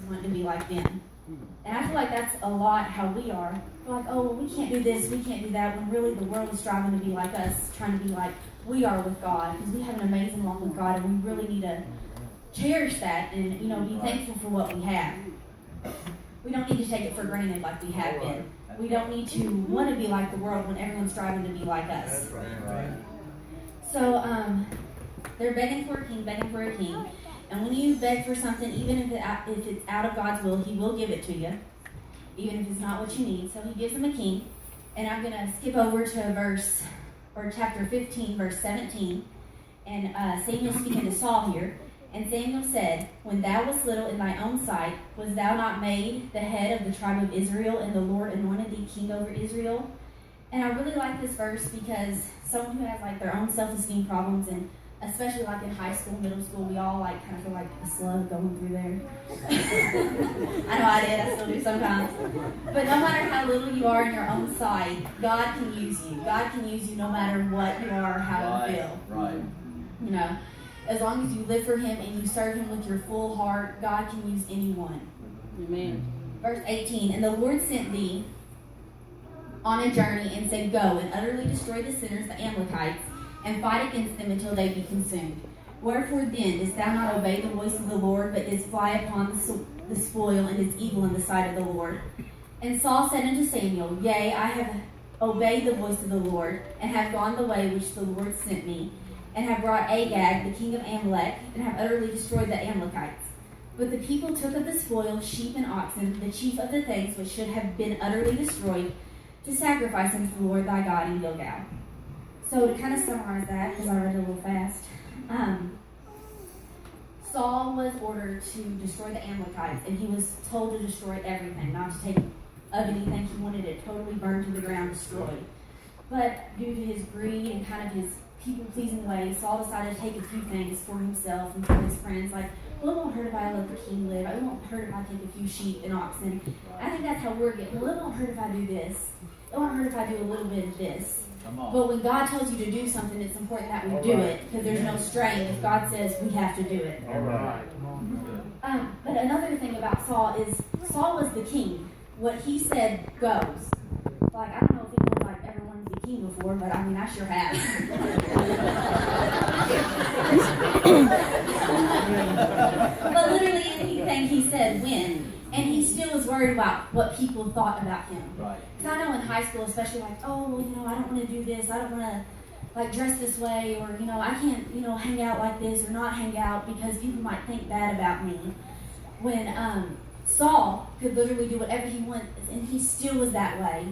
wanting to be like them. And I feel like that's a lot how we are. We're like, oh, well, we can't do this, we can't do that, when really the world is striving to be like us, trying to be like we are with God, because we have an amazing walk with God, and we really need to cherish that and, be thankful for what we have. We don't need to take it for granted like we have been. We don't need to want to be like the world when everyone's striving to be like us. So, they're begging for a king. And when you beg for something, even if it's out of God's will, He will give it to you, even if it's not what you need. So He gives them a king. And I'm going to skip over to chapter 15, verse 17. And Samuel's speaking to Saul here. And Samuel said, when thou wast little in thy own sight, was thou not made the head of the tribe of Israel, and the Lord anointed thee king over Israel? And I really like this verse because someone who has like their own self-esteem problems, and especially like in high school, middle school, we all like kind of feel like a slug going through there. I know I did, I still do sometimes. But no matter how little you are in your own sight, God can use you. God can use you no matter what you are or how you feel. Right. As long as you live for Him and you serve Him with your full heart, God can use anyone. Amen. Verse 18, and the Lord sent thee on a journey and said, go and utterly destroy the sinners, the Amalekites, and fight against them until they be consumed. Wherefore then didst thou not obey the voice of the Lord, but didst fly upon the spoil, and didst evil in the sight of the Lord? And Saul said unto Samuel, yea, I have obeyed the voice of the Lord, and have gone the way which the Lord sent me, and have brought Agag, the king of Amalek, and have utterly destroyed the Amalekites. But the people took of the spoil sheep and oxen, the chief of the things which should have been utterly destroyed, to sacrifice unto the Lord thy God in Gilgal. So to kind of summarize that, because I read it a little fast, Saul was ordered to destroy the Amalekites, and he was told to destroy everything, not to take of anything. He wanted it totally burned to the ground, destroyed. But due to his greed and kind of his people-pleasing ways, Saul decided to take a few things for himself and for his friends, like, well, it won't hurt if I let the king live. It won't hurt if I take a few sheep and oxen. I think that's how we're getting. Well, it won't hurt if I do this. It won't hurt if I do a little bit of this. But when God tells you to do something, it's important that we do it, because there's no strain. If God says we have to do it. All right. But another thing about Saul is Saul was the king. What he said goes. Like, I don't know if anyone's like ever wanted to be king before, but I mean, I sure have. But literally anything he said went. And he still was worried about what people thought about him. Right. Because I know in high school, especially like, oh, well, I don't want to do this. I don't want to like dress this way, or I can't, hang out like this or not hang out because people might think bad about me. When Saul could literally do whatever he wanted, and he still was that way.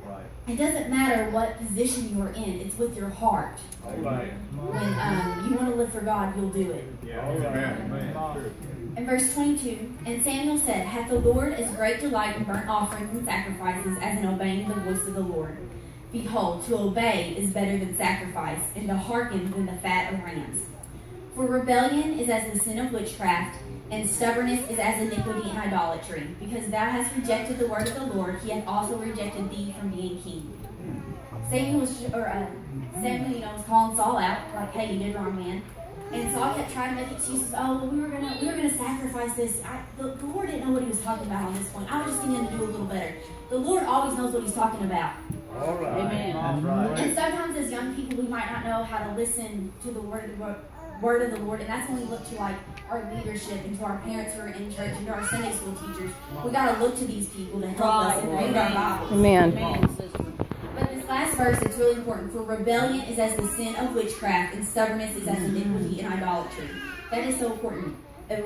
Right. It doesn't matter what position you're in; it's with your heart. Right. When you want to live for God, you'll do it. Yeah. Amen. In verse 22, and Samuel said, hath the Lord as great delight in burnt offerings and sacrifices as in obeying the voice of the Lord? Behold, to obey is better than sacrifice, and to hearken than the fat of rams. For rebellion is as the sin of witchcraft, and stubbornness is as iniquity and idolatry. Because thou hast rejected the word of the Lord, he hath also rejected thee from being king. Samuel was calling Saul out, like, hey, you did wrong, man. And Saul kept trying to make excuses. Oh, well, we were gonna sacrifice this. The Lord didn't know what he was talking about on this point. I was just getting him to do a little better. The Lord always knows what he's talking about. All right. Amen. That's right. And sometimes as young people, we might not know how to listen to the word of the Lord, and that's when we look to like our leadership and to our parents who are in church and to our Sunday school teachers. We got to look to these people to help us and read our Bibles. Amen. But this last verse, it's really important. For rebellion is as the sin of witchcraft, and stubbornness is as iniquity and idolatry. That is so important.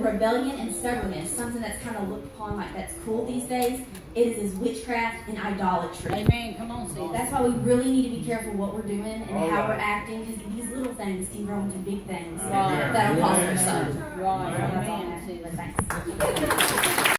Rebellion and stubbornness, something that's kind of looked upon like that's cool these days, it is as witchcraft and idolatry. Amen. Come on, sis. That's why we really need to be careful what we're doing and how we're acting, because these little things can grow into big things that'll cost our son. Right. Amen. But thanks.